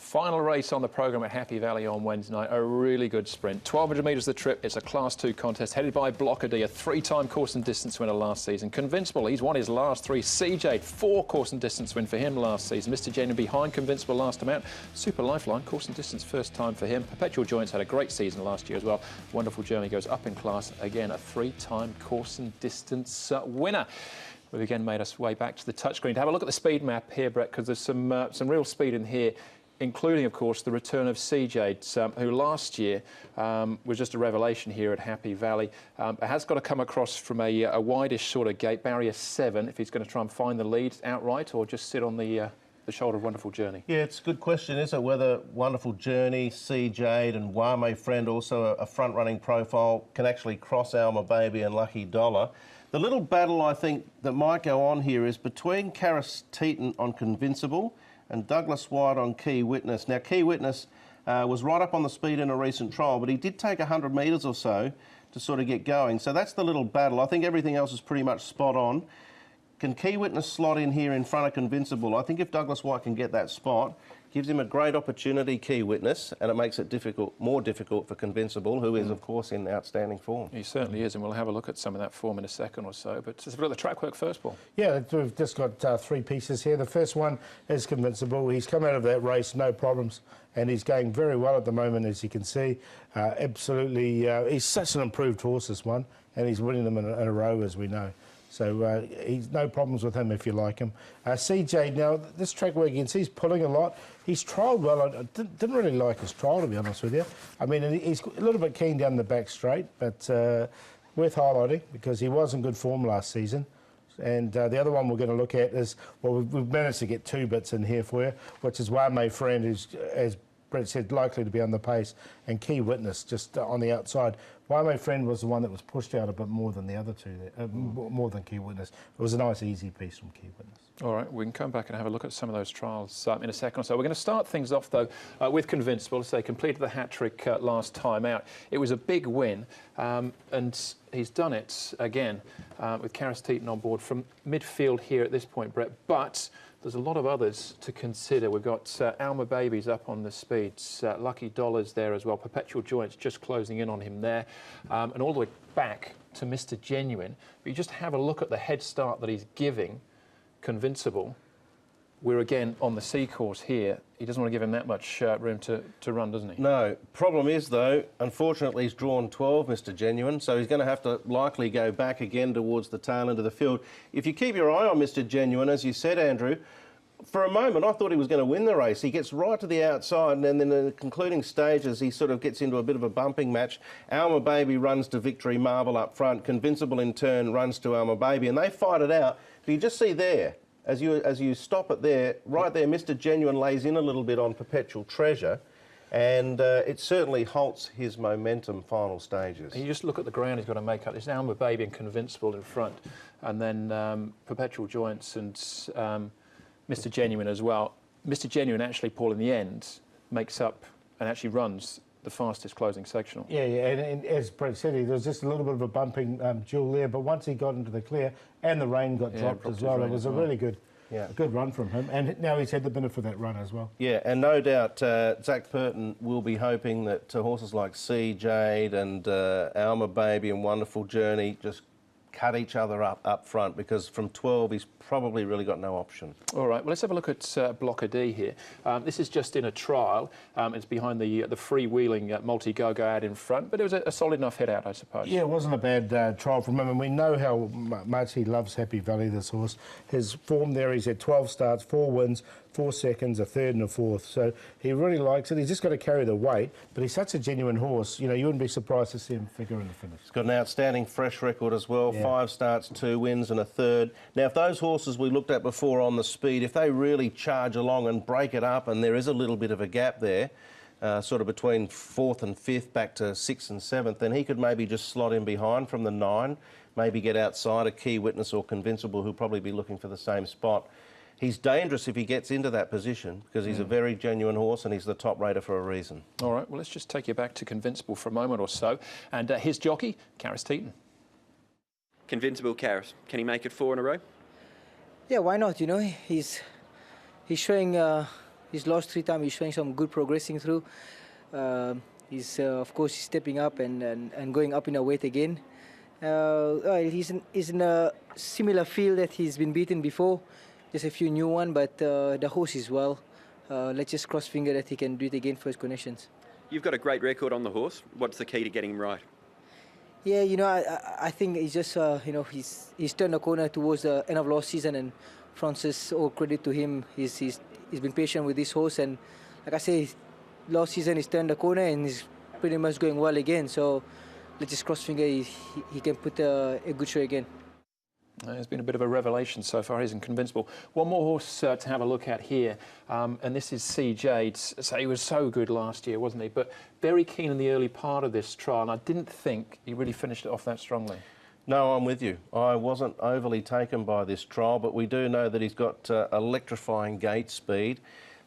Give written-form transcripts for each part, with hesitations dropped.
Final race on the programme at Happy Valley on Wednesday night. A really good sprint. 1,200 metres the trip. It's a Class 2 contest headed by Blocker D, a 3-time course and distance winner last season. Convincible, he's won his last 3. CJ, 4 course and distance win for him last season. Mr. Genuine behind Convincible last time out. Super Lifeline, course and distance first time for him. Perpetual Joints had a great season last year as well. Wonderful Journey goes up in class. Again, a 3-time course and distance winner. We've again made us way back to the touchscreen to have a look at the speed map here, Brett, because there's some real speed in here, including, of course, the return of CJ, who last year was just a revelation here at Happy Valley. Has got to come across from a wideish sort of gate, barrier 7, if he's going to try and find the lead outright or just sit on the shoulder of Wonderful Journey. Yeah, it's a good question, isn't it, whether Wonderful Journey, CJ and Wame Friend, also a front-running profile, can actually cross Alma Baby and Lucky Dollar. The little battle, I think, that might go on here is between Karis Teeton on Convincible and Douglas White on Key Witness. Now, Key Witness was right up on the speed in a recent trial, but he did take 100 metres or so to sort of get going. So that's the little battle. I think everything else is pretty much spot on. Can Key Witness slot in here in front of Convincible? I think if Douglas White can get that spot, gives him a great opportunity, Key Witness, and it makes it more difficult for Convincible, who is, of course, in outstanding form. He certainly is, and we'll have a look at some of that form in a second or so. But let's look at the track work first, Paul. Yeah, we've just got 3 pieces here. The first one is Convincible. He's come out of that race, no problems, and he's going very well at the moment, as you can see. Absolutely, he's such an improved horse, this one, and he's winning them in a row, as we know. So he's no problems with him if you like him. CJ, now, this track work, you can see he's pulling a lot. He's trialled well. I didn't really like his trial, to be honest with you. I mean, he's a little bit keen down the back straight, but worth highlighting because he was in good form last season. And the other one we're going to look at is, well, we've managed to get 2 bits in here for you, which is Wame Friend, who's, as Brett said, likely to be on the pace, and Key Witness just on the outside. Wame Friend was the one that was pushed out a bit more than the other 2, more than Key Witness. It was a nice, easy piece from Key Witness. All right, we can come back and have a look at some of those trials in a second or so. We're going to start things off, though, with Convincible. As I say, completed the hat-trick last time out. It was a big win, and he's done it again with Karis Teeton on board from midfield here at this point, Brett. But there's a lot of others to consider. We've got Alma Babies up on the speeds, Lucky Dollars there as well, Perpetual Joints just closing in on him there, and all the way back to Mr. Genuine. But you just have a look at the head start that he's giving Convincible. We're again on the C course here. He doesn't want to give him that much room to run, doesn't he? No. Problem is, though, unfortunately, he's drawn 12, Mr. Genuine, so he's going to have to likely go back again towards the tail end of the field. If you keep your eye on Mr. Genuine, as you said, Andrew, for a moment I thought he was going to win the race. He gets right to the outside, and then in the concluding stages he sort of gets into a bit of a bumping match. Alma Baby runs to Victory Marble up front. Convincible in turn runs to Alma Baby, and they fight it out. But you just see there, as you stop it there, right there, Mr. Genuine lays in a little bit on Perpetual Treasure, and it certainly halts his momentum final stages. You just look at the ground he's got to make up. There's Alma Baby and Convincible in front, and then Perpetual Joints and Mr. Genuine as well. Mr. Genuine actually, Paul, in the end, makes up and actually runs the fastest closing sectional. Yeah, and as Brett said, there was just a little bit of a bumping duel there, but once he got into the clear and the rain got dropped as well, it was a really good run from him, and now he's had the benefit of that run as well. Yeah, and no doubt Zach Purton will be hoping that horses like CJ and Alma Baby and Wonderful Journey just cut each other up front, because from 12 he's probably really got no option. All right, well, let's have a look at Blocker D here. This is just in a trial. It's behind the freewheeling multi-go-go out in front, but it was a solid enough head out, I suppose. Yeah, it wasn't a bad trial from him, and we know how much he loves Happy Valley, this horse. His form there, he's had 12 starts, 4 wins, 4 seconds, a 3rd and a 4th, so he really likes it. He's just got to carry the weight, but he's such a genuine horse. You know, you wouldn't be surprised to see him figure in the finish. He's got an outstanding fresh record as well, 5 starts, 2 wins and a 3rd. Now, if those horses we looked at before on the speed, if they really charge along and break it up, and there is a little bit of a gap there, sort of between 4th and 5th back to 6th and 7th, then he could maybe just slot in behind from the 9, maybe get outside a Key Witness or Convincible, who'll probably be looking for the same spot. He's dangerous if he gets into that position, because he's a very genuine horse and he's the top rater for a reason. All right, well, let's just take you back to Convincible for a moment or so. And his jockey, Karis Teeton. Convincible Karis. Can he make it 4 in a row? Yeah, why not? You know, he's showing His last 3 times he's showing some good progressing through. He's of course he's stepping up and going up in a weight again. He's in a similar field that he's been beaten before. Just a few new one, but the horse is well. Let's just cross finger that he can do it again for his connections. You've got a great record on the horse. What's the key to getting him right? Yeah, you know, I think he's just you know, he's turned the corner towards the end of last season, and Francis, all credit to him. He's been patient with this horse, and like I say, last season he's turned the corner and he's pretty much going well again. So let's just cross finger he can put a good show again. It's been a bit of a revelation so far. He's inconvincible. One more horse to have a look at here, and this is CJ. So he was so good last year, wasn't he? But very keen in the early part of this trial, and I didn't think he really finished it off that strongly. No, I'm with you. I wasn't overly taken by this trial, but we do know that he's got electrifying gate speed.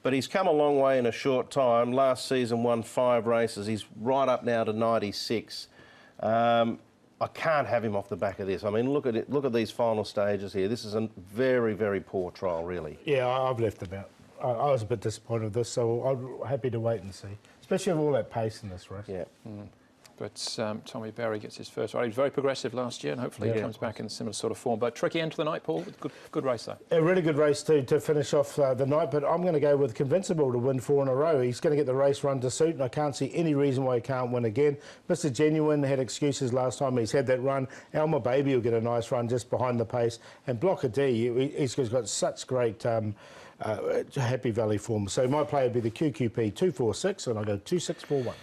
But he's come a long way in a short time. Last season won 5 races. He's right up now to 96. I can't have him off the back of this. I mean, look at it. Look at these final stages here. This is a very, very poor trial, really. Yeah, I've left him out. I was a bit disappointed with this, so I'm happy to wait and see. Especially with all that pace in this race. Yeah. But Tommy Berry gets his first ride. He was very progressive last year, and hopefully he comes back in similar sort of form. But tricky end to the night, Paul. Good race, though. A really good race, too, to finish off the night. But I'm going to go with Convincible to win 4 in a row. He's going to get the race run to suit, and I can't see any reason why he can't win again. Mr. Genuine had excuses last time. He's had that run. Alma Baby will get a nice run just behind the pace. And Blocker D, he's got such great Happy Valley form. So my play would be the QQP 246, and I'll go 2641.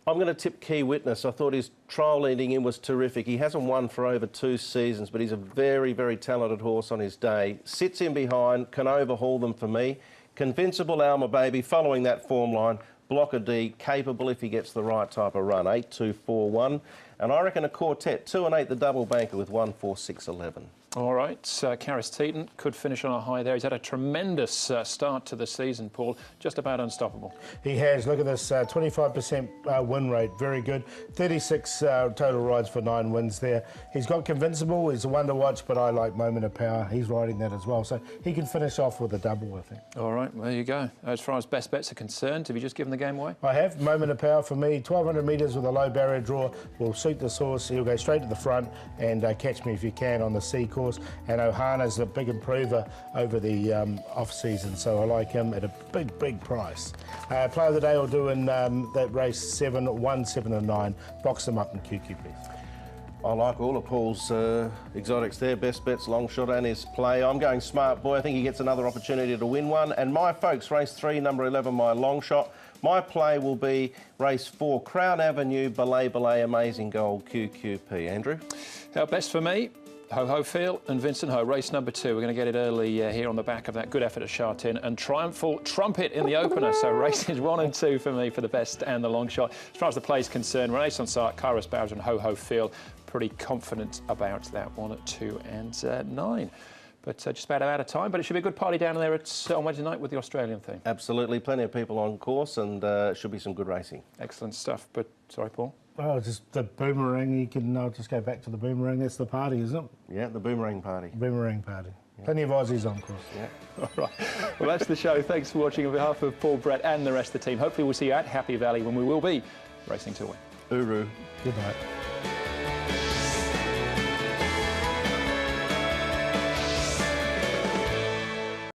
I'm going to tip Key Witness. I thought his trial leading in was terrific. He hasn't won for over 2 seasons, but he's a very, very talented horse on his day. Sits in behind, can overhaul them for me. Convincible Alma Baby, following that form line. Blocker D, capable if he gets the right type of run. 8-2-4-1. And I reckon a quartet, 2 and 8, the double banker with 1-4-6-11. All right, Karis Teeton could finish on a high there. He's had a tremendous start to the season, Paul. Just about unstoppable. He has. Look at this, 25% win rate. Very good. 36 total rides for 9 wins there. He's got Convincible. He's a one to watch, but I like Moment of Power. He's riding that as well. So he can finish off with a double, I think. All right, well, there you go. As far as best bets are concerned, have you just given the game away? I have. Moment of Power for me. 1,200 metres with a low barrier draw will suit this horse. He'll go straight to the front and catch me if you can on the C course. And OHANA's a big improver over the off-season, so I like him at a big, big price. Play of the day I'll do in that race 7, 1, 7 and 9. Box them up in QQP. I like all of Paul's exotics there. Best bets, long shot and his play. I'm going Smart Boy. I think he gets another opportunity to win one. And my folks, race 3, number 11, my long shot. My play will be race 4, Crown Avenue, Belay Belay, Amazing Gold, QQP. Andrew? Best for me, Ho Ho Feel and Vincent Ho, race number 2. We're going to get it early here on the back of that good effort at Shartin, and Triumphal Trumpet in the opener. So races 1 and 2 for me for the best and the long shot. As far as the play is concerned, Renaissance Art, Kairos Bowser and Ho Ho Feel, pretty confident about that one at 2 and 9. But just about out of time, but it should be a good party down there on Wednesday night with the Australian theme. Absolutely, plenty of people on course, and should be some good racing. Excellent stuff, but sorry, Paul. Oh, just the boomerang. You can just go back to the boomerang. That's the party, isn't it? Yeah, the boomerang party. Boomerang party. Yeah. Plenty of Aussies on course. Yeah. All right. Well, that's the show. Thanks for watching on behalf of Paul, Brett and the rest of the team. Hopefully we'll see you at Happy Valley when we will be racing to win. Uru. Good night.